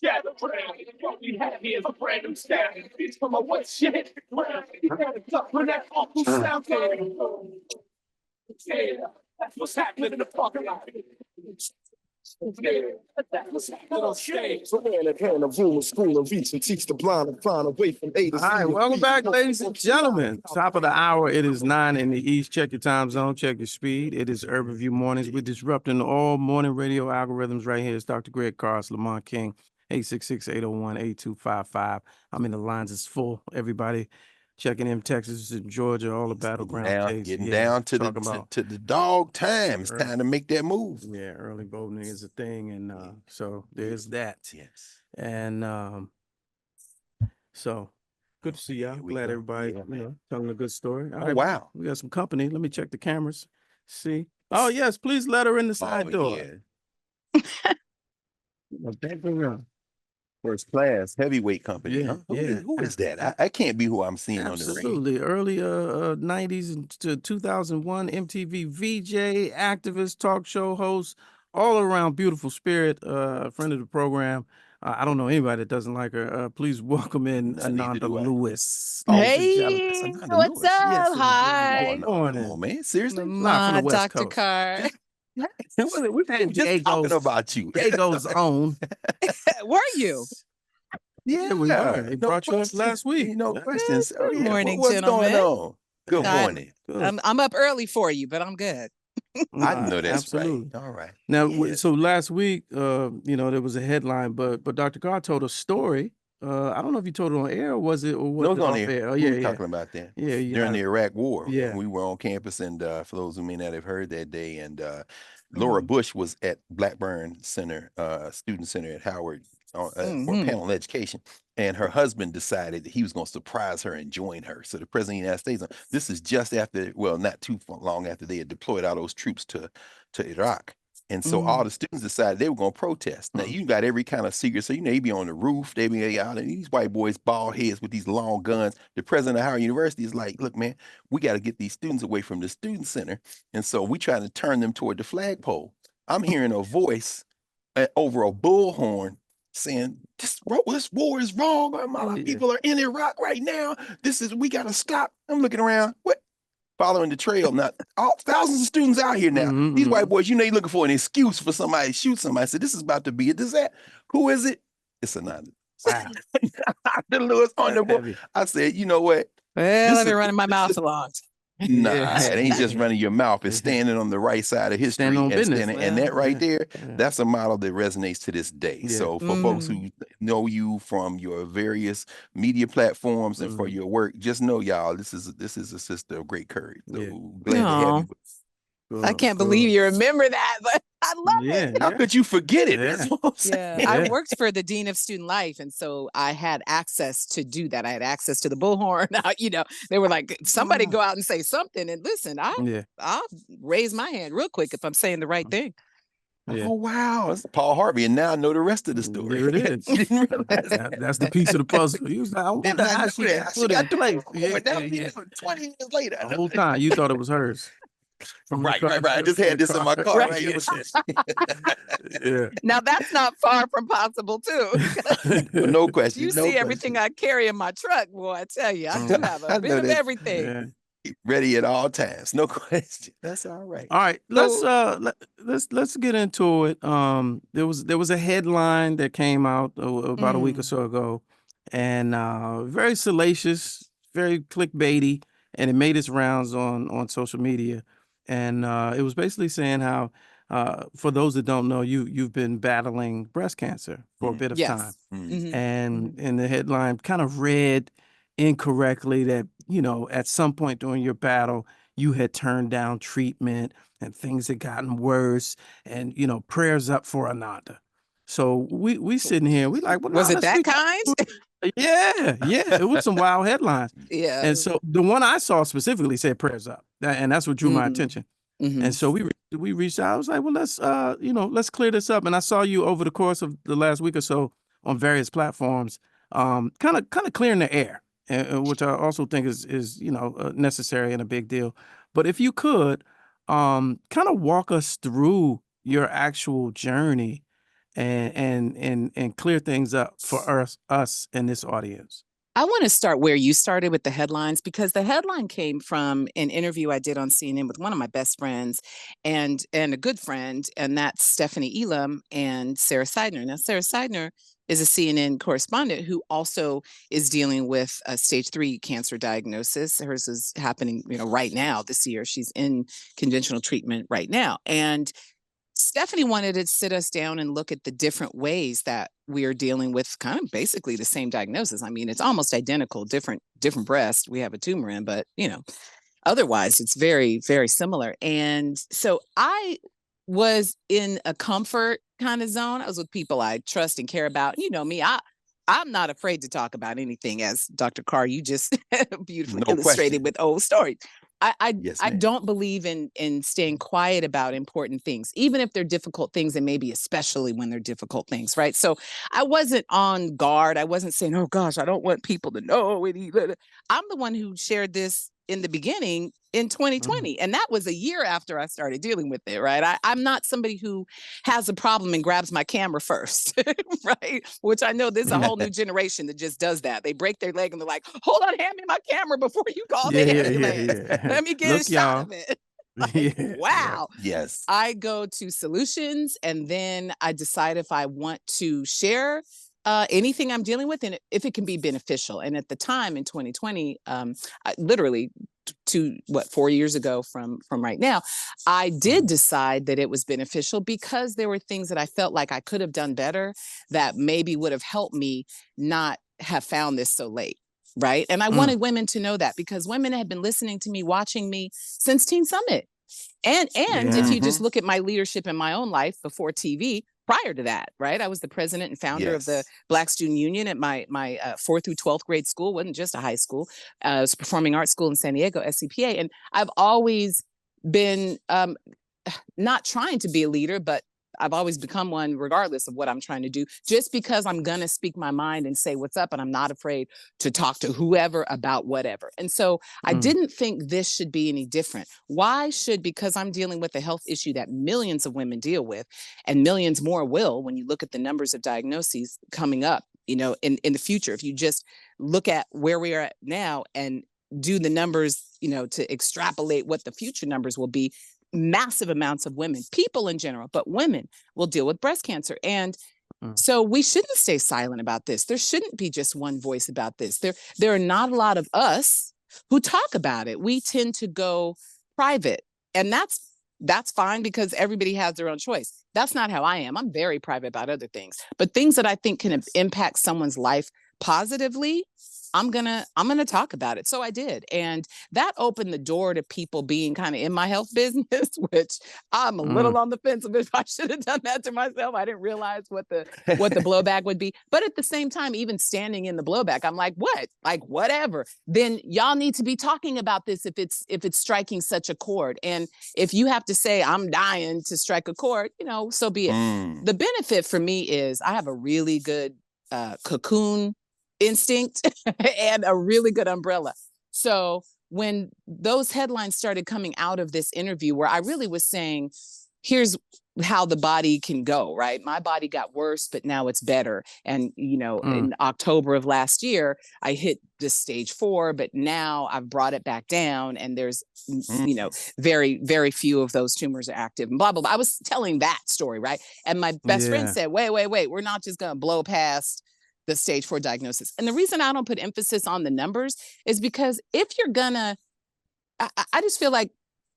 Gather round. What we have here is a brand new style. It's from a what shit. You gotta duck when that awful sound goes. Yeah, that's what's happening in the parking lot. Yeah, that's what's happening on stage. So man, if hand of room, school of reach and teach the blind and find a way from A to Z. All right, welcome back, ladies and gentlemen. Top of the hour. It is 9 in the East. Check your time zone. Check your speed. It is Urban View Mornings. We're disrupting all morning radio algorithms right here. It's Dr. Greg Carr, Lamont King, 866-801-8255. I mean, the lines is full. Everybody checking in Texas and Georgia, all the battleground states. Getting down to the dog time. It's time to make that move. Yeah, early voting is a thing, and so there's that. Yes. And so good to see y'all. Glad everybody, telling a good story. All right, wow. We got some company. Let me check the cameras. See. Oh, yes, please let her in the side door. Yeah. First class heavyweight company. Yeah, Huh? Who is that? I can't be who I'm seeing on the ring. Absolutely. Early 90s to 2001 MTV VJ, activist, talk show host, all around beautiful spirit, friend of the program. I don't know anybody that doesn't like her. Please welcome in Ananda Lewis. Hey, what's up? Yes, Hi. Good morning. Come on, man. Seriously? Live from the West Dr. Coast. Carr. We've had Just talking about you. Diego's own. Were you? Yeah, we were. They brought you up last week. No questions. Good morning, What's gentlemen. going on? Good God. morning. I'm up early for you, but I'm good. I know that's absolutely right. All right. Now, Yes. so last week, there was a headline, but Dr. Carr told a story. I don't know if you told it on air or was it or was No, it it's on off air. air? Oh, We yeah, were yeah. talking about that. Yeah, During the Iraq War. Yeah. We were on campus, and for those who may not have heard that day, and Laura Bush was at Blackburn Center, Student Center at Howard for panel on education. And her husband decided that he was going to surprise her and join her. So the president of the United States, this is just after, well, not too long after they had deployed all those troops to Iraq. And so all the students decided they were going to protest. Now, you got every kind of secret. So, they be on the roof. They be out, and these white boys, bald heads with these long guns. The president of Howard University is like, look, man, we got to get these students away from the student center. And so we trying to turn them toward the flagpole. I'm hearing a voice over a bullhorn saying, this war is wrong. My people are in Iraq right now. We got to stop. I'm looking around. What? Following the trail. Now, thousands of students out here now. These white boys, you're looking for an excuse for somebody to shoot somebody. I said, this is about to be a disaster. Who is it? It's Ananda. Wow. Dr. Lewis on the board. I said, you know what? Well, I've been running my mouth along. Nah, it ain't just running your mouth. It's standing on the right side of history. Standing on business. And that right there, that's a model that resonates to this day. Yeah. So for folks who know you from your various media platforms and for your work, just know, y'all, this is a sister of great courage. So glad to have you. I can't believe you remember that, but I love it. How could you forget it? Yeah. That's what I'm saying. I worked for the Dean of Student Life, and so I had access to do that. I had access to the bullhorn. They were like, somebody go out and say something. And listen, I'll raise my hand real quick if I'm saying the right thing. Yeah. Oh, wow. It's Paul Harvey. And now I know the rest of the story. There it is. Didn't realize That's the piece of the puzzle. He was like, I wonder how she got put in place. 20 years later. The whole time you thought it was hers. Right. I just had this in my car. Right. Yeah. Now that's not far from possible too. No question. You see everything I carry in my truck, boy. I tell you, I do have a bit of everything. Yeah. Ready at all times. No question. That's all right. All right. Let's get into it. There was a headline that came out about a week or so ago, and very salacious, very clickbaity, and it made its rounds on social media. And it was basically saying how, for those that don't know, you've been battling breast cancer for a bit of time. And in the headline kind of read incorrectly that, at some point during your battle, you had turned down treatment and things had gotten worse and, prayers up for Ananda. So we sitting here, we like, well, was it that kind? Yeah. It was some wild headlines. Yeah. And so the one I saw specifically said prayers up, and that's what drew my attention. And so we reached out. I was like, well, let's clear this up. And I saw you over the course of the last week or so on various platforms, kind of clearing the air, which I also think is necessary and a big deal. But if you could, kind of walk us through your actual journey and clear things up for us in this audience? I want to start where you started with the headlines, because the headline came from an interview I did on CNN with one of my best friends and a good friend, and that's Stephanie Elam and Sarah Seidner. Now, Sarah Seidner is a CNN correspondent who also is dealing with a stage 3 cancer diagnosis. Hers is happening, right now this year. She's in conventional treatment right now. And Stephanie wanted to sit us down and look at the different ways that we are dealing with kind of basically the same diagnosis. I mean, it's almost identical, different breast we have a tumor in, but otherwise it's very, very similar. And so I was in a comfort kind of zone. I was with people I trust and care about. You know me, I'm not afraid to talk about anything, as Dr. Carr, you just beautifully illustrated with old stories. I don't believe in staying quiet about important things, even if they're difficult things, and maybe especially when they're difficult things, right? So I wasn't on guard. I wasn't saying, oh gosh, I don't want people to know. I'm the one who shared this in the beginning in 2020. And that was a year after I started dealing with it, right? I'm not somebody who has a problem and grabs my camera first, right? Which I know there's a whole new generation that just does that. They break their leg and they're like, hold on, hand me my camera before you call the ambulance. Let me get a shot of it. Like, wow. Yes. I go to solutions, and then I decide if I want to share anything I'm dealing with, and if it can be beneficial. And at the time in 2020, I literally 4 years ago from right now, I did decide that it was beneficial because there were things that I felt like I could have done better that maybe would have helped me not have found this so late. Right. And I wanted women to know that, because women had been listening to me, watching me since Teen Summit. And if you just look at my leadership in my own life before TV, prior to that, right? I was the president and founder of the Black Student Union at my 4th through 12th grade school. It wasn't just a high school. It was a performing arts school in San Diego, SCPA. And I've always been not trying to be a leader, but I've always become one regardless of what I'm trying to do, just because I'm going to speak my mind and say what's up. And I'm not afraid to talk to whoever about whatever. And so I didn't think this should be any different. Why should, because I'm dealing with a health issue that millions of women deal with, and millions more will, when you look at the numbers of diagnoses coming up, in the future. If you just look at where we are at now and do the numbers, to extrapolate what the future numbers will be, massive amounts of women, people in general, but women will deal with breast cancer. And so we shouldn't stay silent about this. There shouldn't be just one voice about this. There are not a lot of us who talk about it. We tend to go private, and that's fine, because everybody has their own choice. That's not how I am. I'm very private about other things, but things that I think can impact someone's life positively, I'm gonna talk about it. So I did. And that opened the door to people being kind of in my health business, which I'm a little on the fence of if I should have done that to myself. I didn't realize what the blowback would be. But at the same time, even standing in the blowback, I'm like, what? Like, whatever. Then y'all need to be talking about this if it's striking such a chord. And if you have to say I'm dying to strike a chord, so be it. The benefit for me is I have a really good cocoon instinct and a really good umbrella. So when those headlines started coming out of this interview, where I really was saying, here's how the body can go, right? My body got worse, but now it's better. And, in October of last year, I hit the stage 4, but now I've brought it back down, and there's, very, very few of those tumors are active, and blah, blah, blah. I was telling that story, right? And my best friend said, wait, we're not just going to blow past the stage 4 diagnosis. And the reason I don't put emphasis on the numbers is because if you're gonna, I just feel like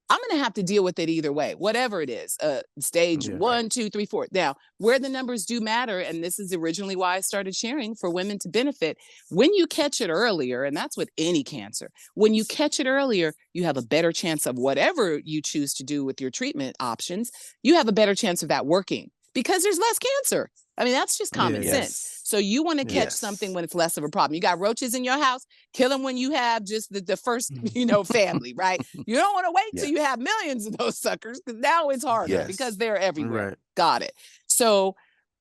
I'm gonna have to deal with it either way, whatever it is, stage 1, 2, 3, 4. Now, where the numbers do matter, and this is originally why I started sharing, for women to benefit, when you catch it earlier, and that's with any cancer, when you catch it earlier, you have a better chance of whatever you choose to do with your treatment options, you have a better chance of that working, because there's less cancer. I mean, that's just common sense. So you want to catch something when it's less of a problem. You got roaches in your house, kill them when you have just the first, family, right? You don't want to wait till you have millions of those suckers, because now it's harder because they're everywhere. Right. Got it. So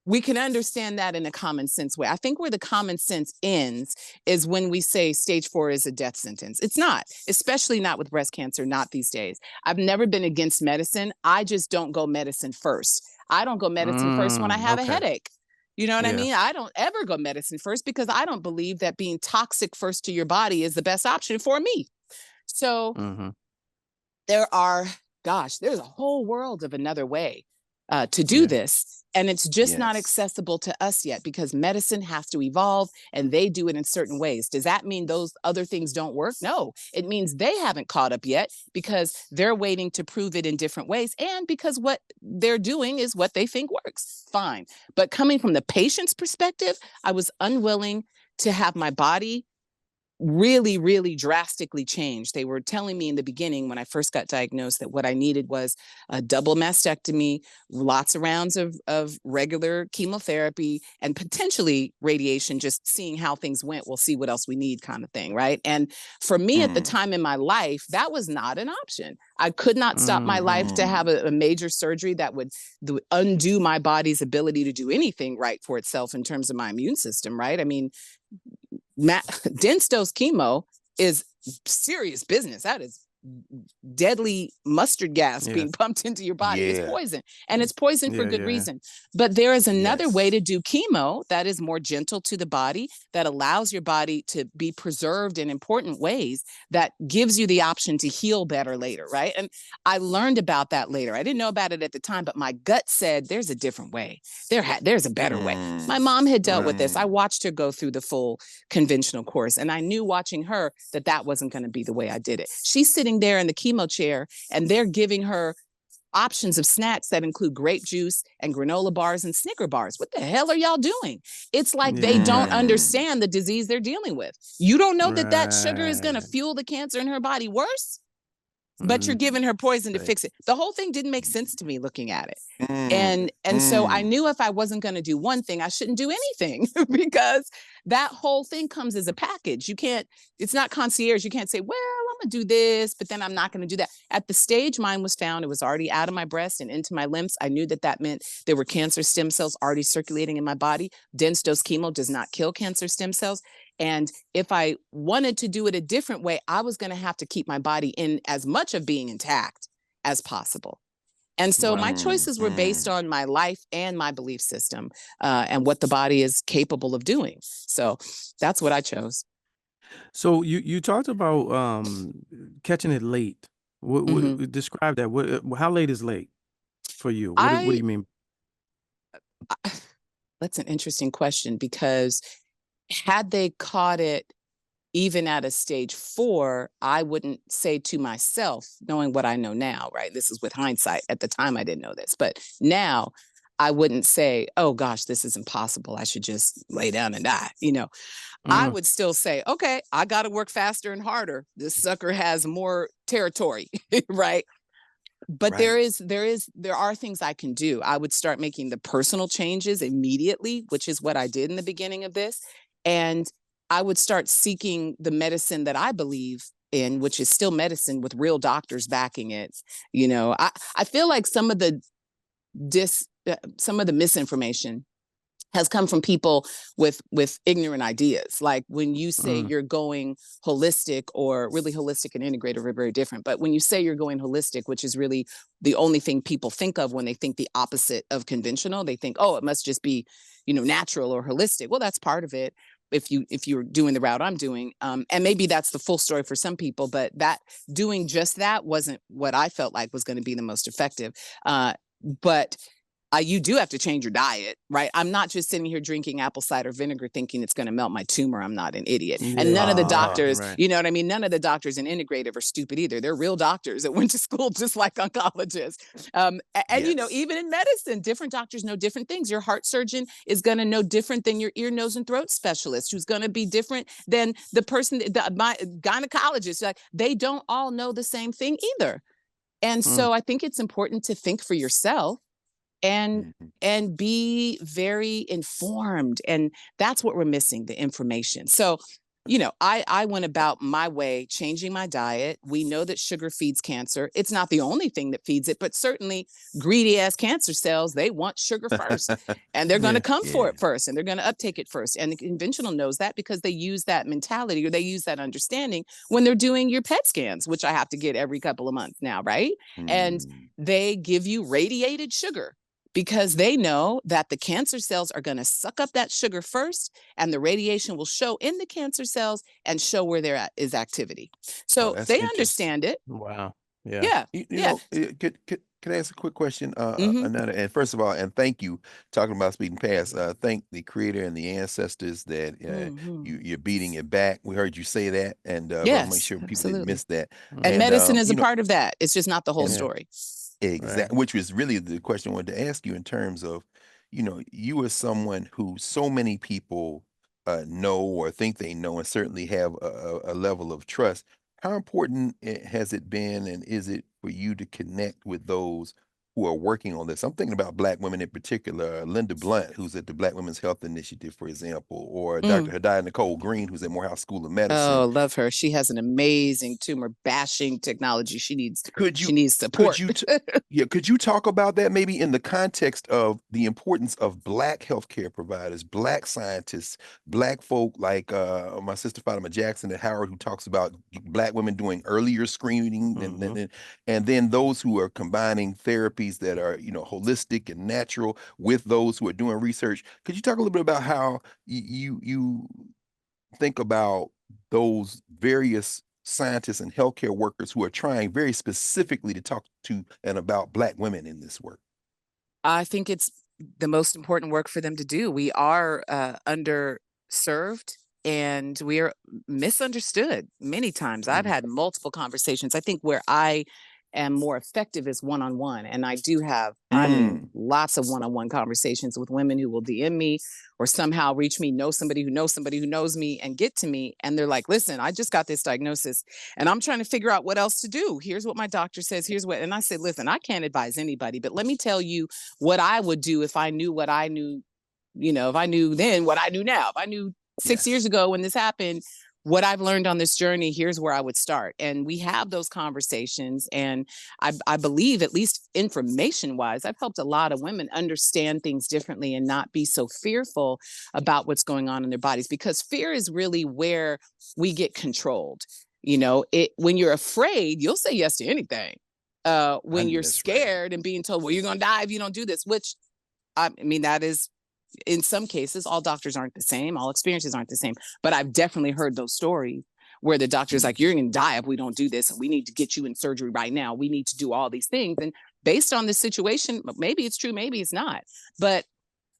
we can understand that in a common sense way. I think where the common sense ends is when we say stage 4 is a death sentence. It's not, especially not with breast cancer, not these days. I've never been against medicine. I just don't go medicine first. I don't go medicine first when I have a Okay. headache. You know what I Yeah. mean? I don't ever go medicine first because I don't believe that being toxic first to your body is the best option for me. So there are, gosh, there's a whole world of another way to do this. And it's just not accessible to us yet because medicine has to evolve and they do it in certain ways. Does that mean those other things don't work? No, it means they haven't caught up yet because they're waiting to prove it in different ways and because what they're doing is what they think works. Fine. But coming from the patient's perspective, I was unwilling to have my body really, really drastically changed. They were telling me in the beginning when I first got diagnosed that what I needed was a double mastectomy, lots of rounds of regular chemotherapy, and potentially radiation, just seeing how things went. We'll see what else we need kind of thing, right? And for me at the time in my life, that was not an option. I could not stop my life to have a major surgery that would undo my body's ability to do anything right for itself in terms of my immune system, right? I mean, dense dose chemo is serious business. That is deadly mustard gas being pumped into your body. It's poison, and it's poison for good reason. But there is another way to do chemo that is more gentle to the body, that allows your body to be preserved in important ways, that gives you the option to heal better later, right? And I learned about that later. I didn't know about it at the time, but my gut said there's a different way. There's a better way. My mom had dealt with this. I watched her go through the full conventional course, and I knew watching her that that wasn't going to be the way I did it. She's sitting there in the chemo chair and they're giving her options of snacks that include grape juice and granola bars and Snicker bars. What the hell are y'all doing? It's like they don't understand the disease they're dealing with. You don't know that that sugar is going to fuel the cancer in her body worse, but you're giving her poison to fix it. The whole thing didn't make sense to me looking at it. And so I knew if I wasn't going to do one thing, I shouldn't do anything because that whole thing comes as a package. You can't, it's not concierge. You can't say, well, I'm gonna do this, but then I'm not gonna do that. At the stage mine was found, it was already out of my breast and into my lymphs. I knew that that meant there were cancer stem cells already circulating in my body. Dense dose chemo does not kill cancer stem cells. And if I wanted to do it a different way, I was gonna have to keep my body in as much of being intact as possible. And so my choices were based on my life and my belief system and what the body is capable of doing. So that's what I chose. So you talked about catching it late. What describe that? How late is late for you? What do you mean? That's an interesting question because had they caught it even at a stage 4, I wouldn't say to myself, knowing what I know now, right? This is with hindsight. At the time, I didn't know this, but now I wouldn't say, oh gosh, this is impossible. I should just lay down and die. You know, I would still say, okay, I got to work faster and harder. This sucker has more territory, right? But there are things I can do. I would start making the personal changes immediately, which is what I did in the beginning of this. And I would start seeking the medicine that I believe in, which is still medicine with real doctors backing it. You know, I feel like some of the misinformation has come from people with ignorant ideas. Like when you say you're going holistic, or really holistic and integrative are very different. But when you say you're going holistic, which is really the only thing people think of when they think the opposite of conventional, they think, oh, it must just be, you know, natural or holistic. Well, that's part of it. If you're doing the route I'm doing, and maybe that's the full story for some people, but that doing just that wasn't what I felt like was going to be the most effective. But you do have to change your diet, right? I'm not just sitting here drinking apple cider vinegar thinking it's going to melt my tumor. I'm not an idiot. And none of the doctors, you know what I mean? None of the doctors in integrative are stupid either. They're real doctors that went to school just like oncologists. You know, even in medicine, different doctors know different things. Your heart surgeon is going to know different than your ear, nose, and throat specialist, who's going to be different than the person, my gynecologist. Like, they don't all know the same thing either. And so I think it's important to think for yourself and be very informed. And that's what we're missing, the information. So, you know, I went about my way, changing my diet. We know that sugar feeds cancer. It's not the only thing that feeds it, but certainly greedy ass cancer cells, they want sugar first, and they're going to come for it first, and they're going to uptake it first. And the conventional knows that because they use that mentality, or they use that understanding when they're doing your PET scans, which I have to get every couple of months now, right? And they give you radiated sugar. because they know that the cancer cells are going to suck up that sugar first, and the radiation will show in the cancer cells and show where there is activity. So that's they interesting. understand it. Wow. Yeah. Yeah. You Yeah. know, could I ask a quick question, Mhm. Ananda? And first of all, and thank you, talking about speeding past. Thank the creator and the ancestors that Mhm. you're beating it back. We heard you say that, and I want to make Yes, sure people didn't absolutely. miss that. And And medicine is a you know, part of that. It's just not the whole and story. Right. exactly, which was really the question I wanted to ask you in terms of, you know, you are someone who so many people know or think they know, and certainly have a level of trust. How important has it been, and is it for you to connect with those who are working on this? I'm thinking about Black women in particular, Linda Blunt, who's at the Black Women's Health Initiative, for example, or Dr. Mm. Hadaya Nicole Green, who's at Morehouse School of Medicine. Oh, love her. She has an amazing tumor bashing technology. She needs Could support. could you talk about that maybe in the context of the importance of Black healthcare providers, Black scientists, Black folk like my sister Fatima Jackson at Howard, who talks about Black women doing earlier screening, and then those who are combining therapies that are, you know, holistic and natural with those who are doing research. Could you talk a little bit about how you think about those various scientists and healthcare workers who are trying very specifically to talk to and about Black women in this work? I think it's the most important work for them to do. We are underserved and we are misunderstood many times. I've had multiple conversations. I think where I am more effective is one-on-one. And I do have, I mean, lots of one-on-one conversations with women who will DM me or somehow reach me, know somebody who knows me and get to me. And they're like, listen, I just got this diagnosis and I'm trying to figure out what else to do. Here's what my doctor says. Here's what, and I said, listen, I can't advise anybody, but let me tell you what I would do if I knew what I knew, you know, if I knew then what I knew now. If I knew 6 years ago when this happened, what I've learned on this journey, here's where I would start. And we have those conversations. And I believe, at least information wise, I've helped a lot of women understand things differently and not be so fearful about what's going on in their bodies, because fear is really where we get controlled. You know, when you're afraid, you'll say yes to anything. When you're scared and being told, well, you're going to die if you don't do this, which I mean, that is, in some cases, all doctors aren't the same, all experiences aren't the same, but I've definitely heard those stories where the doctor's like, you're going to die if we don't do this, and we need to get you in surgery right now. We need to do all these things. And based on the situation, maybe it's true, maybe it's not. But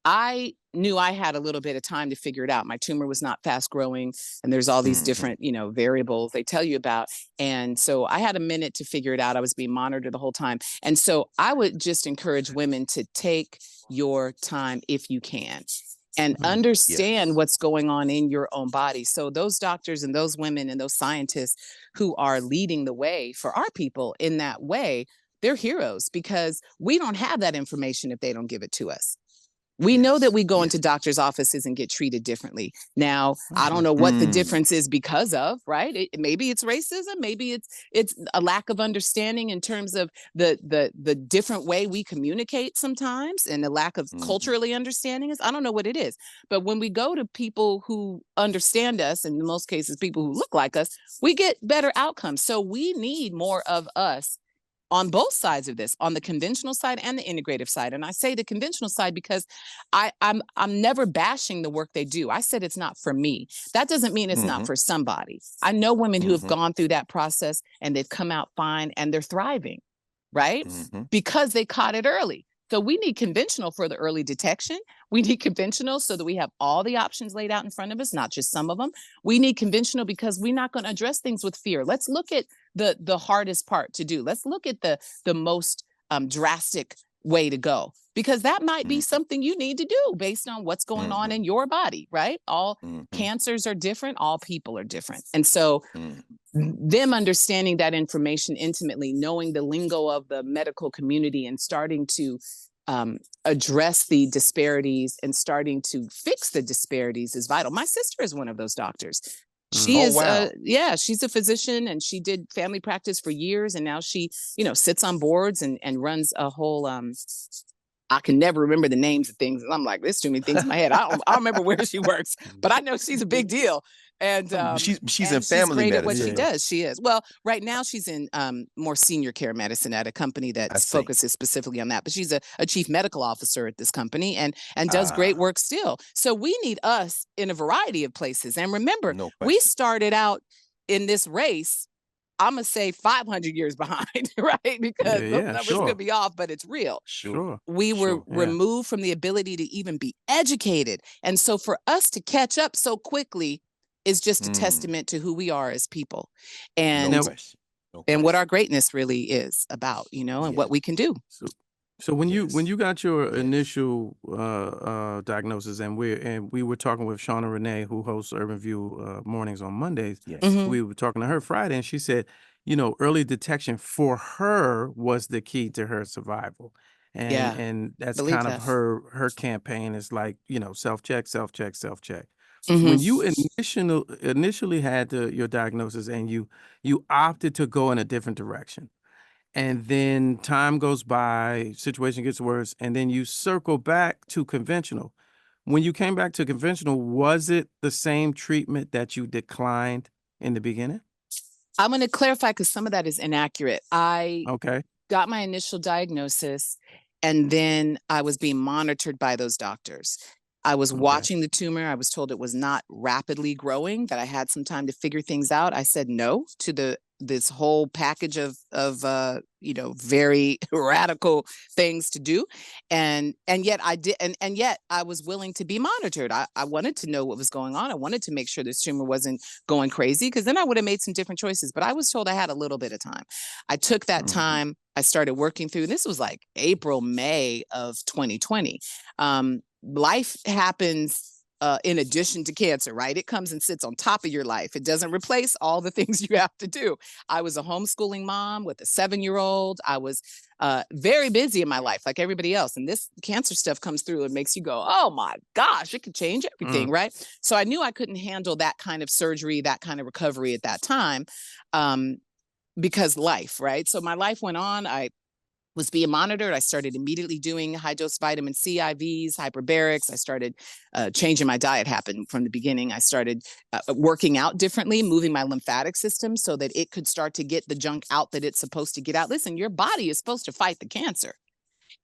I knew I had a little bit of time to figure it out. My tumor was not fast growing, and there's all these different, you know, variables they tell you about. And so I had a minute to figure it out. I was being monitored the whole time. And so I would just encourage women to take your time if you can and understand what's going on in your own body. So those doctors and those women and those scientists who are leading the way for our people in that way, they're heroes, because we don't have that information if they don't give it to us. We know that we go into doctors' offices and get treated differently. Now, I don't know what the difference is because of, right? Maybe it's racism. Maybe it's a lack of understanding in terms of the different way we communicate sometimes, and a lack of culturally understanding us. I don't know what it is. But when we go to people who understand us, and in most cases, people who look like us, we get better outcomes. So we need more of us on both sides of this, on the conventional side and the integrative side. And I say the conventional side because I'm never bashing the work they do. I said it's not for me. That doesn't mean it's not for somebody. I know women who have gone through that process and they've come out fine and they're thriving, right? Because they caught it early. So we need conventional for the early detection. We need conventional so that we have all the options laid out in front of us, not just some of them. We need conventional because we're not going to address things with fear. Let's look at the hardest part to do. Let's look at the most drastic way to go, because that might be something you need to do based on what's going on in your body, right? All cancers are different. All people are different. And so them understanding that information intimately, knowing the lingo of the medical community and starting to address the disparities and starting to fix the disparities is vital. My sister is one of those doctors. She is, she's a physician, and she did family practice for years. And now she, you know, sits on boards and runs a whole, I can never remember the names of things. And I'm like, there's too many things in my head. I don't remember where she works, but I know she's a big deal. And she's and in family great at what medicine. she does. She is. Well, right now she's in more senior care medicine at a company that focuses specifically on that. But she's a chief medical officer at this company and does great work still. So we need us in a variety of places. And remember, we started out in this race, I'm gonna say 500 years behind, right? Because those numbers could be off, but it's real. Sure. We were removed from the ability to even be educated. And so for us to catch up so quickly is just a testament to who we are as people. And and what our greatness really is about, you know, and what we can do. So when you got your initial diagnosis, and we were talking with Shauna Renee, who hosts Urban View mornings on Mondays. We were talking to her Friday, and she said, you know, early detection for her was the key to her survival. And that's kind of her campaign is like, you know, self-check. When you initially had your diagnosis and you opted to go in a different direction, and then time goes by, situation gets worse, and then you circle back to conventional. When you came back to conventional, was it the same treatment that you declined in the beginning? I'm going to clarify because some of that is inaccurate. I got my initial diagnosis, and then I was being monitored by those doctors. I was watching the tumor. I was told it was not rapidly growing, that I had some time to figure things out. I said no to this whole package of you know, very radical things to do. And yet I did, and yet I was willing to be monitored. I wanted to know what was going on. I wanted to make sure this tumor wasn't going crazy, because then I would have made some different choices. But I was told I had a little bit of time. I took that time. I started working through, this was like April, May of 2020. Life happens in addition to cancer, right? It comes and sits on top of your life. It doesn't replace all the things you have to do. I was a homeschooling mom with a 7-year-old. I was very busy in my life like everybody else. And this cancer stuff comes through and makes you go, oh my gosh, it could change everything, right? So I knew I couldn't handle that kind of surgery, that kind of recovery at that time, because life, right? So my life went on. I was being monitored. I started immediately doing high-dose vitamin C IVs, hyperbarics. I started changing my diet, happened from the beginning. I started working out differently, moving my lymphatic system so that it could start to get the junk out that it's supposed to get out. Listen, your body is supposed to fight the cancer.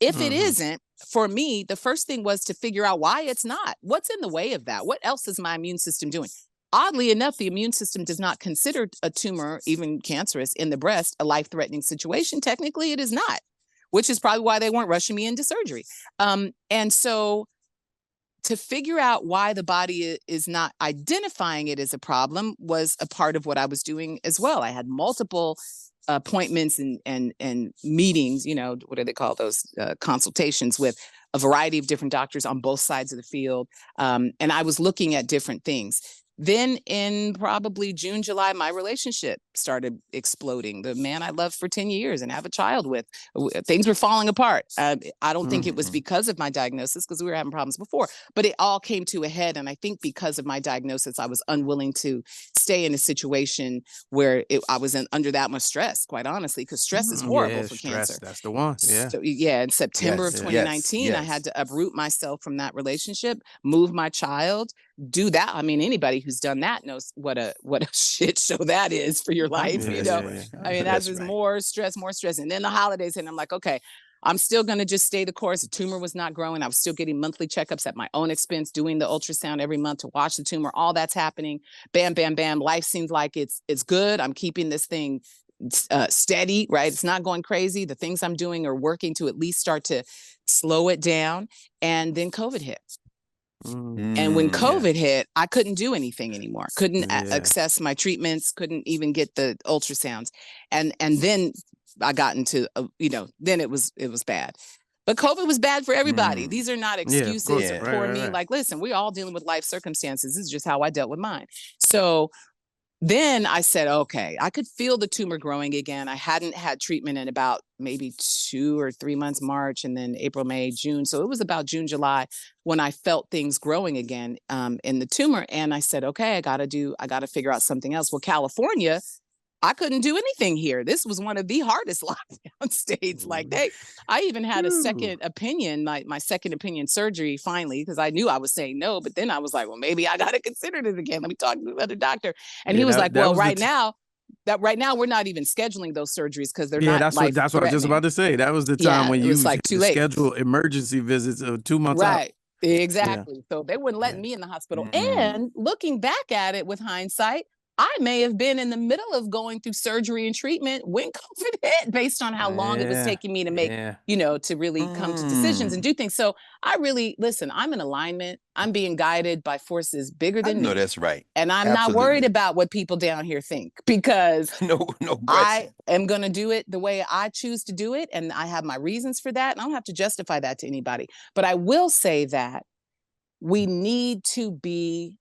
If it isn't, for me, the first thing was to figure out why it's not. What's in the way of that? What else is my immune system doing? Oddly enough, the immune system does not consider a tumor, even cancerous, in the breast a life-threatening situation. Technically, it is not, which is probably why they weren't rushing me into surgery. And so to figure out why the body is not identifying it as a problem was a part of what I was doing as well. I had multiple appointments and meetings, you know, what do they call those, consultations with a variety of different doctors on both sides of the field. And I was looking at different things. Then in probably June, July, my relationship started exploding. The man I loved for 10 years and have a child with, things were falling apart. I don't think it was because of my diagnosis, because we were having problems before, but it all came to a head. And I think because of my diagnosis, I was unwilling to stay in a situation where I was under that much stress, quite honestly, because stress is horrible for cancer. That's the one. Yeah. So, in September of 2019, I had to uproot myself from that relationship, move my child, do that. I mean, anybody who's done that knows what a shit show that is for your life. You know, I mean, that's just more stress. And then the holidays, and I'm like, okay, I'm still going to just stay the course. The tumor was not growing. I was still getting monthly checkups at my own expense, doing the ultrasound every month to watch the tumor. All that's happening. Bam, bam, bam. Life seems like it's good. I'm keeping this thing steady, right? It's not going crazy. The things I'm doing are working to at least start to slow it down. And then COVID hit. And when COVID hit, I couldn't do anything anymore. Couldn't access my treatments, couldn't even get the ultrasounds. And then I got into, then it was bad. But COVID was bad for everybody. These are not excuses for me. Like, listen, we're all dealing with life circumstances. This is just how I dealt with mine. So then I said, okay, I could feel the tumor growing again. I hadn't had treatment in about maybe 2 or 3 months, March, and then April, May, June. So it was about June, July when I felt things growing again in the tumor. And I said, okay, I got to figure out something else. Well, California I couldn't do anything here. This was one of the hardest lockdown states. Like I even had a second opinion, my second opinion surgery finally, because I knew I was saying no, but then I was like, well, maybe I got to consider this again. Let me talk to another doctor. And he was like, well, right now we're not even scheduling those surgeries because they're not that's what I was just about to say. That was the time when you like too late. schedule emergency visits 2 months out. Right. Exactly. So they wouldn't let me in the hospital. And looking back at it with hindsight, I may have been in the middle of going through surgery and treatment when COVID hit, based on how long it was taking me to make, to really come to decisions and do things. So I really, listen, I'm in alignment. I'm being guided by forces bigger than me. No, that's right. And I'm not worried about what people down here think, because no I am going to do it the way I choose to do it. And I have my reasons for that. And I don't have to justify that to anybody. But I will say that we need to be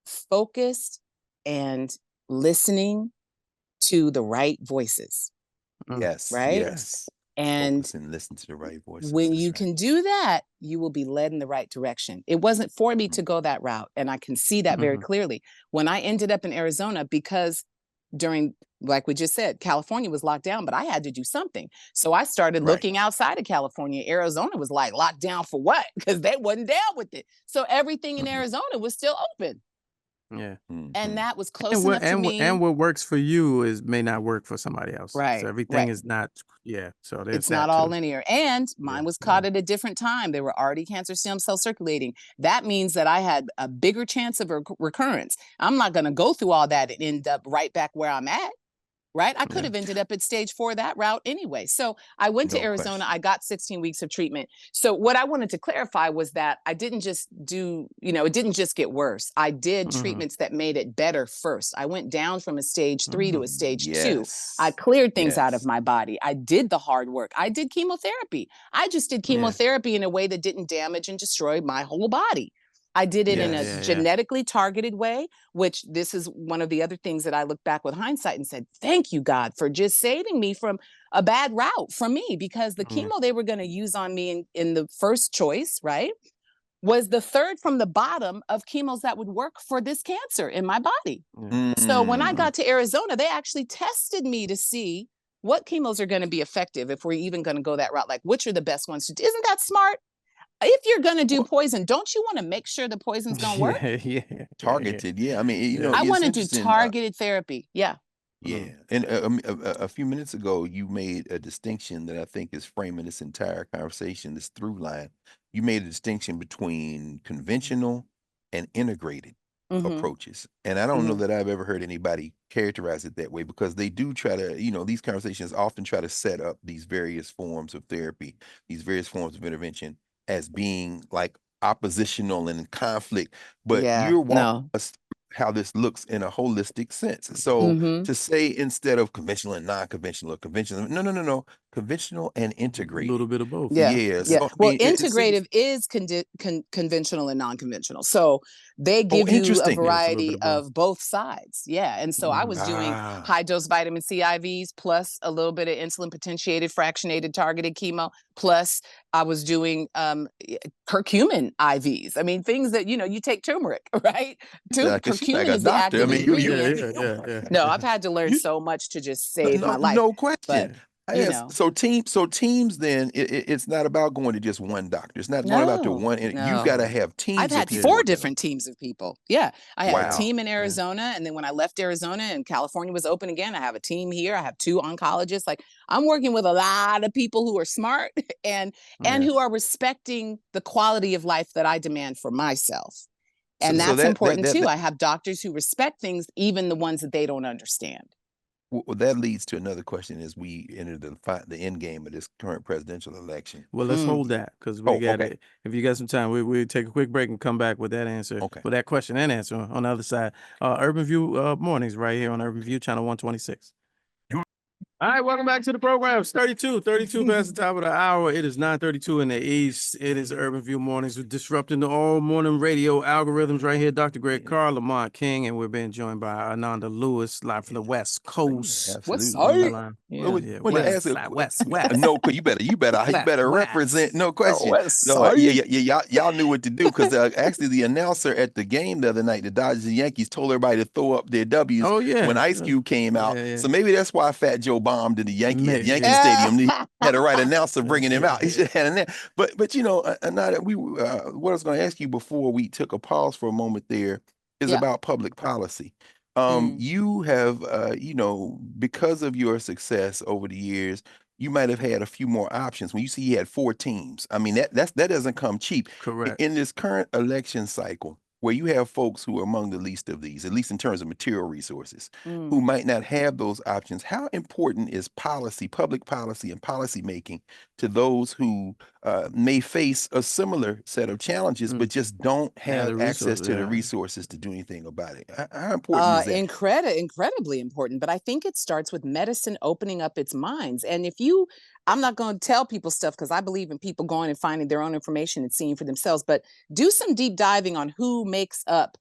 focused and listening to the right voices. Yes. Right. Yes. And listen to the right voices. When you can do that, you will be led in the right direction. It wasn't for me to go that route. And I can see that very clearly. When I ended up in Arizona, because during, like we just said, California was locked down, but I had to do something. So I started looking outside of California. Arizona was like locked down for what? Because they wasn't down with it. So everything in Arizona was still open. Yeah. And that was close enough to me. And what works for you may not work for somebody else. Right. So everything is not, so there's it's not all linear. And mine was caught at a different time. There were already cancer stem cells circulating. That means that I had a bigger chance of recurrence. I'm not going to go through all that and end up right back where I'm at. Right. I could have ended up at stage 4 that route anyway. So I went to Arizona. I got 16 weeks of treatment. So what I wanted to clarify was that I didn't just do, it didn't just get worse. I did treatments that made it better first. I went down from a stage 3 to a stage 2. I cleared things out of my body. I did the hard work. I did chemotherapy. I just did chemotherapy in a way that didn't damage and destroy my whole body. I did it in a genetically targeted way, which this is one of the other things that I look back with hindsight and said, thank you, God, for just saving me from a bad route for me, because the chemo they were going to use on me in the first choice, right, was the third from the bottom of chemos that would work for this cancer in my body. So when I got to Arizona, they actually tested me to see what chemos are going to be effective if we're even going to go that route, like which are the best ones. Isn't that smart? If you're going to do poison, don't you want to make sure the poisons don't work? Targeted. I mean, I want to do targeted therapy. Yeah. And a few minutes ago, you made a distinction that I think is framing this entire conversation, this through line. You made a distinction between conventional and integrated approaches. And I don't know that I've ever heard anybody characterize it that way, because they do try to, these conversations often try to set up these various forms of therapy, these various forms of intervention as being like oppositional and in conflict, but you're walking us through how this looks in a holistic sense. So to say, instead of conventional and non-conventional, or conventional, no, conventional and integrated. A little bit of both. So, well, integrative is conventional and non-conventional. So they give you a variety of both sides. And so I was doing high dose vitamin C IVs plus a little bit of insulin potentiated fractionated targeted chemo, plus I was doing curcumin IVs. I mean, things that, you take turmeric, right? Curcumin is the active ingredient. No, I've had to learn so much to just save my life. No question. But, so teams then it's not about going to just one doctor. It's not going about to one. You've got to have teams. I've had 4 different teams of people. I had a team in Arizona, and then when I left Arizona and California was open again, I have a team here. I have 2 oncologists. Like, I'm working with a lot of people who are smart and who are respecting the quality of life that I demand for myself. And that's important too. I have doctors who respect things, even the ones that they don't understand. Well, that leads to another question as we enter the end game of this current presidential election. Well, let's hold that, because we got it. If you got some time, we'll take a quick break and come back with that answer, with that question and answer on the other side. Urban View Mornings right here on Urban View, channel 126. All right, welcome back to the program. It's 32 past the top of the hour. It is 9:32 in the East. It is Urban View Mornings. We're disrupting the all-morning radio algorithms right here. Dr. Greg Carr, Lamont King, and we're being joined by Ananda Lewis, live from the West Coast. What's Absolutely. up? When they ask West. no, you better represent. No question. West No, Side. y'all knew what to do because actually the announcer at the game the other night, the Dodgers and Yankees, told everybody to throw up their W's when Ice Cube came out. So maybe that's why Fat Joe bombed in the Yankee Stadium. He had a right announcer bringing him out. He should have had but you know, Ananda, what I was going to ask you before we took a pause for a moment there is about public policy. You have, you know, because of your success over the years, you might have had a few more options. When you see you had 4 teams, I mean, that doesn't come cheap. Correct. In this current election cycle, where you have folks who are among the least of these, at least in terms of material resources, who might not have those options, how important is policy, public policy and policy making to those who may face a similar set of challenges, but just don't have access to the resources to do anything about it? How important is that? Incredibly important. But I think it starts with medicine opening up its minds. And I'm not going to tell people stuff because I believe in people going and finding their own information and seeing for themselves, but do some deep diving on who makes up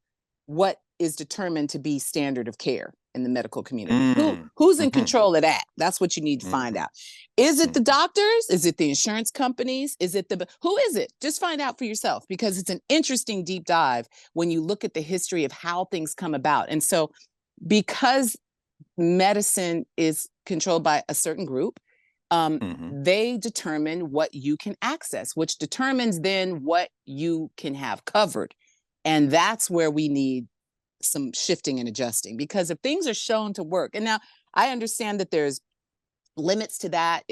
what is determined to be standard of care in the medical community. Who's in control of that? That's what you need to find out. Is it the doctors? Is it the insurance companies? Who is it? Just find out for yourself, because it's an interesting deep dive when you look at the history of how things come about. And so because medicine is controlled by a certain group, they determine what you can access, which determines then what you can have covered. And that's where we need some shifting and adjusting, because if things are shown to work, and now I understand that there's limits to that.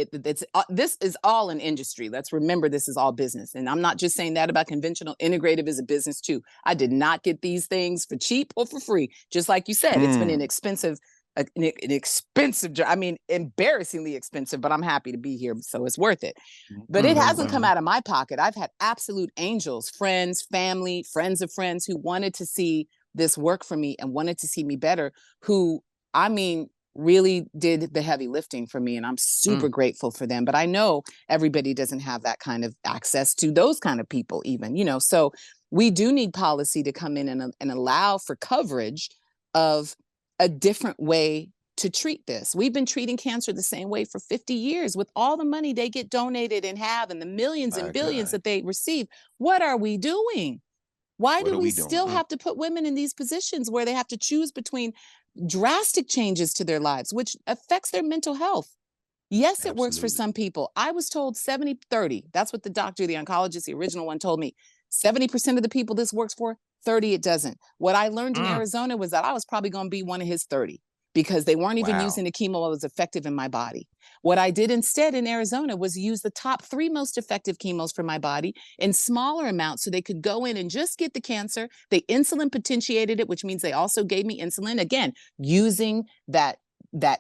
This is all an industry. Let's remember, this is all business. And I'm not just saying that about conventional. Integrative is a business too. I did not get these things for cheap or for free. Just like you said, it's been an expensive job. I mean, embarrassingly expensive, but I'm happy to be here, so it's worth it. But it hasn't come out of my pocket. I've had absolute angels, friends, family, friends of friends who wanted to see this work for me and wanted to see me better, who, I mean, really did the heavy lifting for me. And I'm super grateful for them. But I know everybody doesn't have that kind of access to those kind of people even, you know, so we do need policy to come in and allow for coverage of a different way to treat this. We've been treating cancer the same way for 50 years with all the money they get donated and the millions and billions that they receive. What are we doing? Why do we still have to put women in these positions where they have to choose between drastic changes to their lives, which affects their mental health? Yes, it works for some people. I was told 70-30. That's what the doctor, the oncologist, the original one told me. 70% of the people this works for, 30 it doesn't. What I learned in Arizona was that I was probably going to be one of his 30, because they weren't even using the chemo that was effective in my body. What I did instead in Arizona was use the top 3 most effective chemos for my body in smaller amounts so they could go in and just get the cancer. They insulin potentiated it, which means they also gave me insulin, again, using that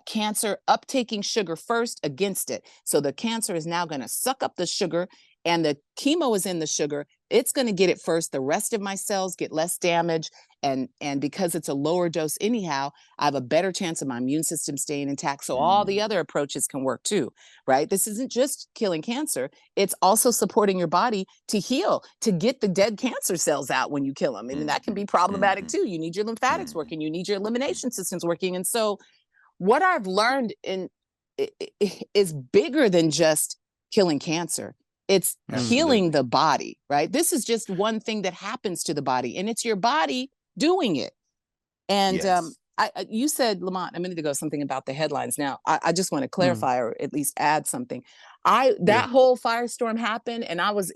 cancer uptaking sugar first against it. So the cancer is now going to suck up the sugar, and the chemo is in the sugar. It's going to get it first. The rest of my cells get less damage. And because it's a lower dose anyhow, I have a better chance of my immune system staying intact. So all the other approaches can work too, right? This isn't just killing cancer. It's also supporting your body to heal, to get the dead cancer cells out when you kill them. And that can be problematic too. You need your lymphatics working. You need your elimination systems working. And so what I've learned is bigger than just killing cancer. It's healing the body, right? This is just one thing that happens to the body, and it's your body doing it. And you said, Lamont, a minute ago, something about the headlines. Now, I just want to clarify or at least add something. That whole firestorm happened, and I was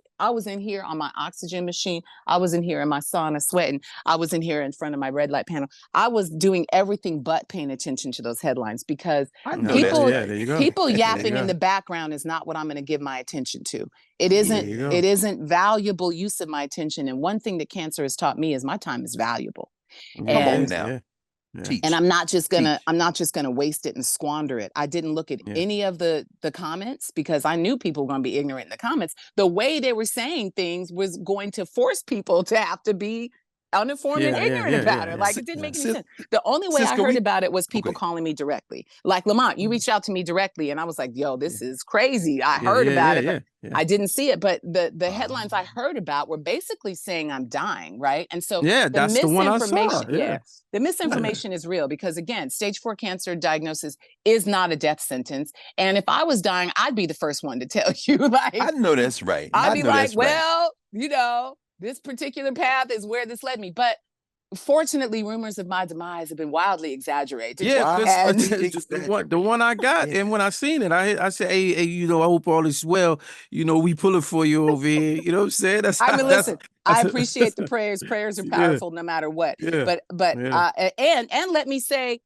in here on my oxygen machine. I was in here in my sauna sweating. I was in here in front of my red light panel. I was doing everything but paying attention to those headlines, because people yapping in the background is not what I'm going to give my attention to. It isn't valuable use of my attention. And one thing that cancer has taught me is my time is valuable. And I'm not just gonna waste it and squander it. I didn't look at any of the comments, because I knew people were going to be ignorant in the comments. The way they were saying things was going to force people to have to be uninformed and ignorant about it. Like, it didn't make any sense. The only way I heard about it was people calling me directly. Like, Lamont, you reached out to me directly, and I was like, yo, this is crazy. I heard about it, but I didn't see it. But the headlines I heard about were basically saying I'm dying, right? And so that's the one I saw. The misinformation is real because, again, stage 4 cancer diagnosis is not a death sentence. And if I was dying, I'd be the first one to tell you. Like, I know that's right. I'd be like, well, you know, this particular path is where this led me. But fortunately, rumors of my demise have been wildly exaggerated. Yeah, the one I got, and when I seen it, I said, hey, you know, I hope all is well. You know, we pulling for you over here. You know what I'm saying? Listen, I appreciate the prayers. Prayers are powerful no matter what. But and let me say,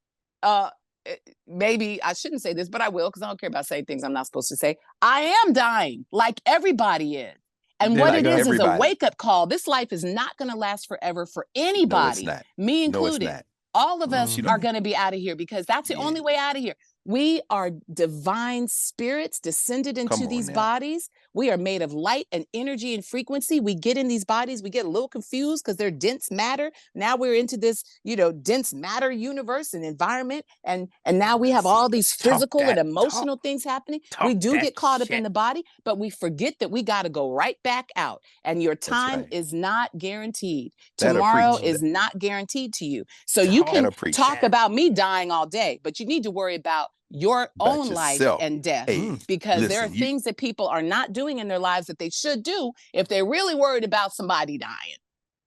maybe I shouldn't say this, but I will, because I don't care about saying things I'm not supposed to say. I am dying, like everybody is. And what it is a wake-up call. This life is not going to last forever for anybody, me included. All of us are going to be out of here because that's the only way out of here. We are divine spirits descended into these bodies. We are made of light and energy and frequency. We get in these bodies. We get a little confused because they're dense matter. Now we're into this, you know, dense matter universe and environment. And now we have all these physical and emotional things happening. We do get caught up in the body, but we forget that we got to go right back out. And your time is not guaranteed. Tomorrow is not guaranteed to you. So you can talk about me dying all day, but you need to worry about your own life and death, because there are things that people are not doing in their lives that they should do if they're really worried about somebody dying.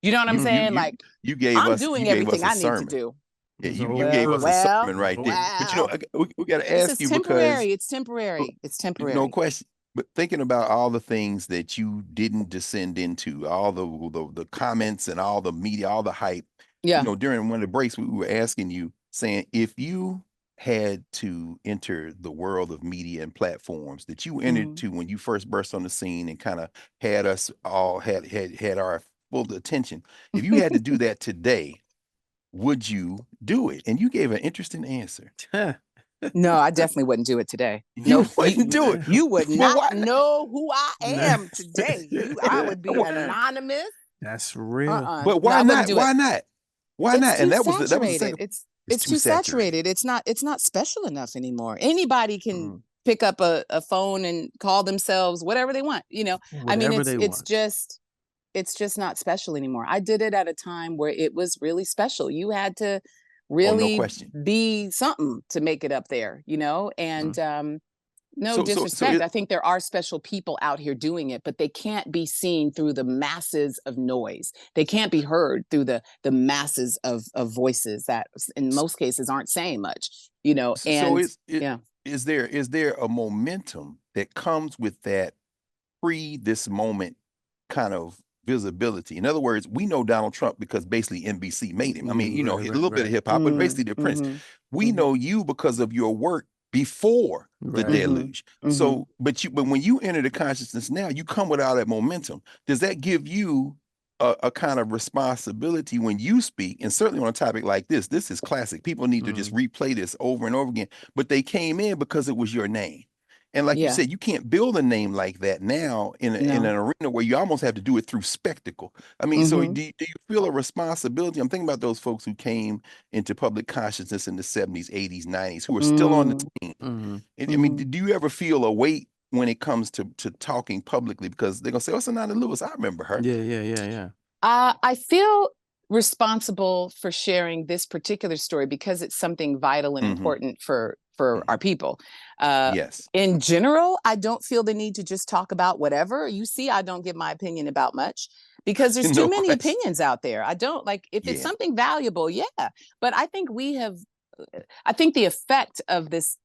You know what I'm saying? I'm doing everything I need to do. Yeah, you gave us a sermon right there. But you know, we got to ask you because it's temporary. It's temporary. No question. But thinking about all the things that you didn't descend into, all the comments and all the media, all the hype. You know, during one of the breaks, we were asking you, saying, if you had to enter the world of media and platforms that you entered to when you first burst on the scene and kind of had us all had our full attention, if you had to do that today, would you do it? And you gave an interesting answer. No, I definitely wouldn't do it today. You wouldn't do it. You would not know who I am today. I would be anonymous. That's real. But why not? Why not? Why not? And that was the second. It's too saturated. It's not special enough anymore. Anybody can pick up a phone and call themselves whatever they want. You know, I mean, it's just not special anymore. I did it at a time where it was really special. You had to really be something to make it up there, you know, and no disrespect. I think there are special people out here doing it, but they can't be seen through the masses of noise. They can't be heard through the masses of voices that in most cases aren't saying much, you know. And is there a momentum that comes with that this moment kind of visibility? In other words, we know Donald Trump because basically NBC made him. I mean, you know, a little bit of hip hop, but basically the prince. We know you because of your work before the deluge. So, but when you enter the consciousness now, you come without that momentum. Does that give you a kind of responsibility when you speak? And certainly on a topic like this is classic. People need to just replay this over and over again. But they came in because it was your name. And like you said, you can't build a name like that now in an arena where you almost have to do it through spectacle. I mean, so do you feel a responsibility? I'm thinking about those folks who came into public consciousness in the 70s, 80s, 90s, who are still on the team. I mean, do you ever feel a weight when it comes to talking publicly? Because they're going to say, oh, it's Ananda Lewis. I remember her. Yeah. I feel responsible for sharing this particular story because it's something vital and important for our people. In general, I don't feel the need to just talk about whatever. You see, I don't give my opinion about much because there's too many opinions out there. I don't like if it's something valuable. Yeah. But I think I think the effect of this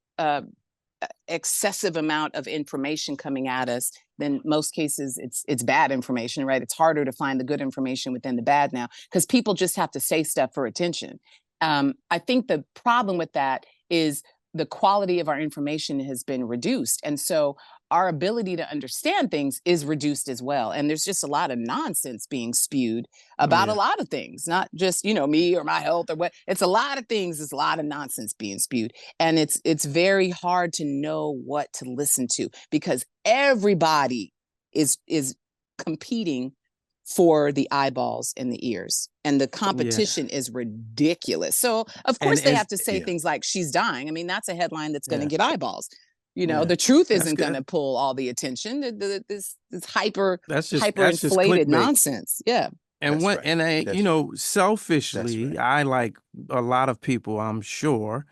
excessive amount of information coming at us, then most cases it's bad information, right? It's harder to find the good information within the bad now because people just have to say stuff for attention. I think the problem with that is the quality of our information has been reduced. And so our ability to understand things is reduced as well. And there's just a lot of nonsense being spewed about a lot of things, not just, you know, me or my health or what. It's a lot of things. There's a lot of nonsense being spewed. And it's very hard to know what to listen to because everybody is competing for the eyeballs and the ears. And the competition is ridiculous. So of course they have to say things like she's dying. I mean, that's a headline that's going to get eyeballs. You know, the truth isn't going to pull all the attention. This hyper inflated nonsense. Yeah. And you know, selfishly, I, like a lot of people, I'm sure,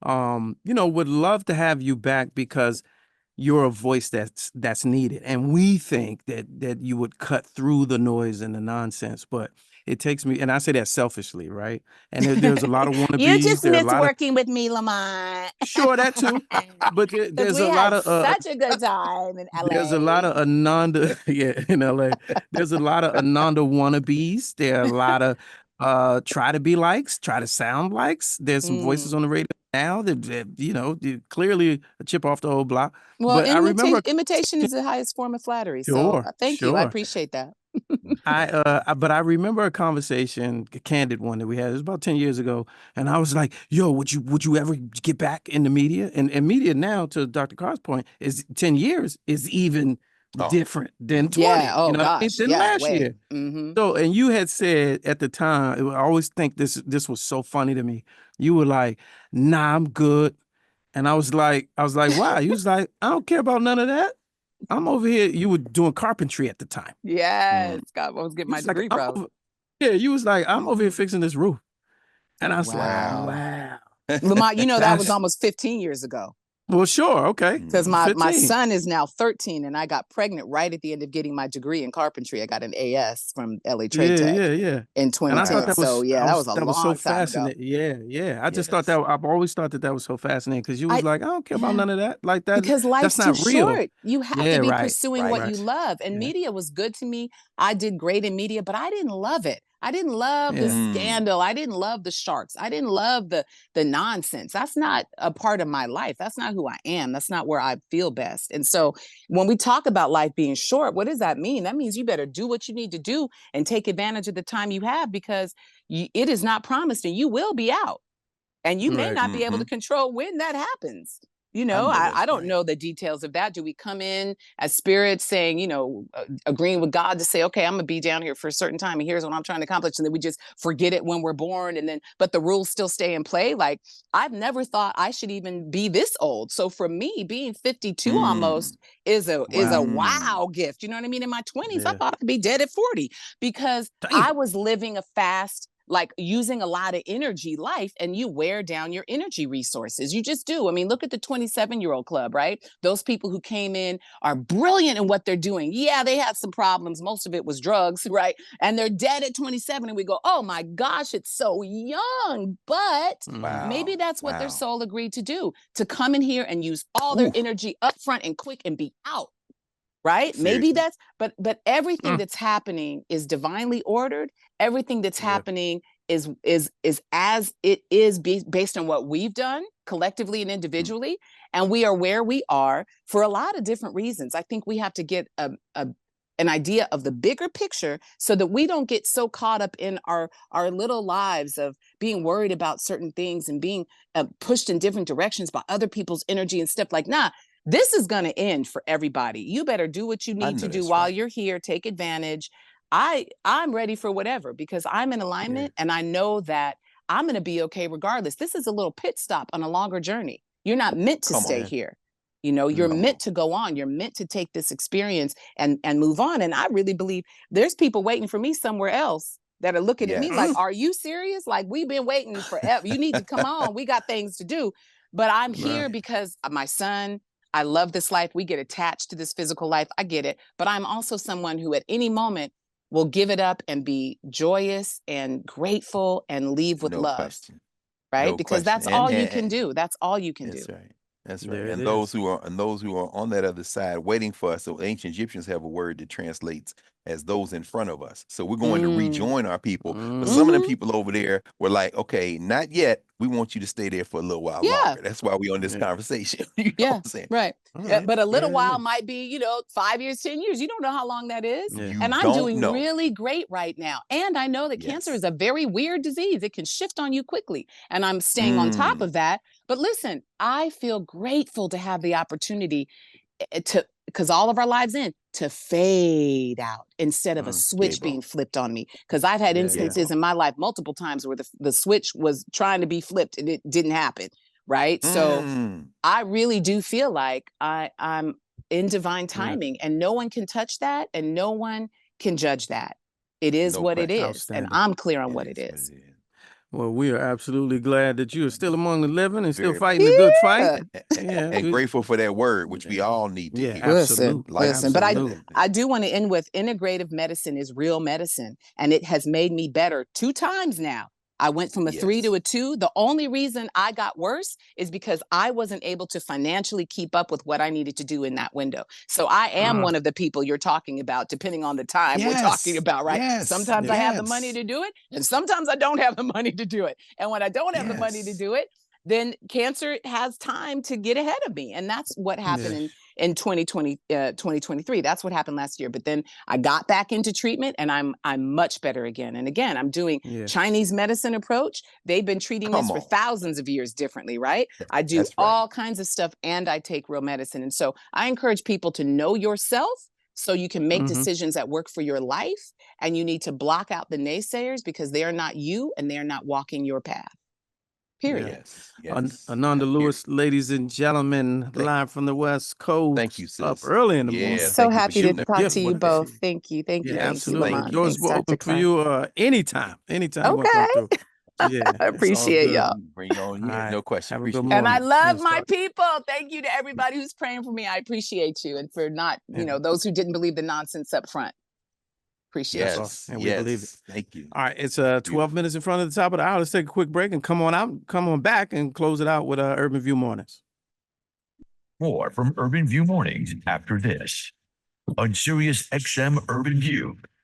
you know, would love to have you back because you're a voice that's needed. And we think that you would cut through the noise and the nonsense, but it takes me, and I say that selfishly, right? And there's a lot of wannabes. You just miss working with me, Lamont. Sure, that too. But there's a lot of such a good time in LA. There's a lot of Ananda, in LA. There's a lot of Ananda wannabes. There are a lot of try to be likes, try to sound likes. There's some voices on the radio now that you know, clearly a chip off the old block. Well, but I remember imitation is the highest form of flattery. So thank you. I appreciate that. But I remember a conversation, a candid one that we had. It was about 10 years ago, and I was like, "Yo, would you ever get back in the media?" And media now, to Dr. Carr's point, is 10 years is even different than 20. Yeah. Oh, you know, gosh. than last year. So, and you had said at the time, I always think this was so funny to me. You were like, "Nah, I'm good," and I was like, "Why?" You was like, "I don't care about none of that. I'm over here." You were doing carpentry at the time. Yes. God, I was getting my degree, bro. You was like, "I'm over here fixing this roof." And I was like, wow. Lamont, you know, that was almost 15 years ago. Well, sure. Okay. Because my son is now 13 and I got pregnant right at the end of getting my degree in carpentry. I got an AS from LA Trade Tech in 2010. That was a long time ago. Yeah. I just thought that, I've always thought that was so fascinating because you was like, "I don't care about none of that." Like that. Because life's that's not too real. short. You have to be pursuing what you love. And media was good to me. I did great in media, but I didn't love it. I didn't love the scandal. I didn't love the sharks. I didn't love the nonsense. That's not a part of my life. That's not who I am. That's not where I feel best. And so when we talk about life being short, what does that mean? That means you better do what you need to do and take advantage of the time you have, because it is not promised and you will be out. And you may not be able to control when that happens. You know, I don't know the details of that. Do we come in as spirits saying, you know, agreeing with God to say, okay, I'm going to be down here for a certain time and here's what I'm trying to accomplish. And then we just forget it when we're born. And then, but the rules still stay in play. Like, I've never thought I should even be this old. So for me, being 52 almost is a wow gift. You know what I mean? In my 20s, I thought I'd be dead at 40 because I was living a fast, like using a lot of energy life, and you wear down your energy resources. You just do. I mean, look at the 27-year-old club, right? Those people who came in are brilliant in what they're doing. Yeah, they had some problems. Most of it was drugs, right? And they're dead at 27. And we go, oh my gosh, it's so young. But maybe that's what their soul agreed to do, to come in here and use all their energy up front and quick and be out. Right? Seriously. Maybe that's, but everything that's happening is divinely ordered. Everything that's happening is as it is based on what we've done collectively and individually. And we are where we are for a lot of different reasons. I think we have to get an idea of the bigger picture so that we don't get so caught up in our little lives of being worried about certain things and being pushed in different directions by other people's energy and stuff. Like, nah, this is going to end for everybody. You better do what you need to do while you're here. Take advantage. I'm ready for whatever, because I'm in alignment and I know that I'm going to be okay regardless. This is a little pit stop on a longer journey. You're not meant to stay here. You know, you're meant to go on. You're meant to take this experience and move on. And I really believe there's people waiting for me somewhere else that are looking at me like, are you serious? Like, we've been waiting forever. You need to come on. We got things to do. But I'm here because my son, I love this life. We get attached to this physical life. I get it. But I'm also someone who at any moment will give it up and be joyous and grateful and leave with love. Question. Right? No because question. That's all you can do. That's all you can do. Right. That's right. And those who are on that other side waiting for us. So ancient Egyptians have a word that translates as those in front of us. So we're going to rejoin our people. But some of them people over there were like, okay, not yet. We want you to stay there for a little while longer. That's why we're on this conversation. You know what I'm saying? Right. But a little while might be, 5 years, 10 years. You don't know how long that is. And I'm doing really great right now. And I know that cancer is a very weird disease. It can shift on you quickly. And I'm staying on top of that. But listen, I feel grateful to have the opportunity to because all of our lives end, to fade out instead of a switch being flipped on me. Because I've had instances in my life multiple times where the switch was trying to be flipped and it didn't happen. Right. So I really do feel like I'm in divine timing, and no one can touch that, and no one can judge that. It is what it is, and I'm clear on what it is. Well, we are absolutely glad that you are still among the living and still fighting the good fight. And grateful for that word, which we all need to hear. Listen, but I do want to end with integrative medicine is real medicine, and it has made me better 2 times now. I went from a 3 to a 2. The only reason I got worse is because I wasn't able to financially keep up with what I needed to do in that window. So I am one of the people you're talking about, depending on the time we're talking about, right? Sometimes I have the money to do it, and sometimes I don't have the money to do it. And when I don't have the money to do it, then cancer has time to get ahead of me. And that's what happened in 2023. That's what happened last year. But then I got back into treatment, and I'm much better again. And again, I'm doing Chinese medicine approach. They've been treating this for thousands of years differently, right? I do all kinds of stuff, and I take real medicine. And so I encourage people to know yourself so you can make decisions that work for your life. And you need to block out the naysayers, because they are not you, and they are not walking your path. Period. Ananda Lewis, ladies and gentlemen, live from the West Coast. Thank you, sis. Up early in the morning. So happy to talk to you both. Thank you. Thank you. Absolutely. Lamont. Doors will open for you anytime. Anytime you want to come through. I appreciate y'all. Bring on here. No question. And I love my people. Thank you to everybody who's praying for me. I appreciate you. And for not, those who didn't believe the nonsense up front. Appreciate it. And we believe it. Thank you. All right. It's 12 minutes in front of the top of the hour. Let's take a quick break and come on back and close it out with Urban View Mornings. More from Urban View Mornings after this on Sirius XM Urban View,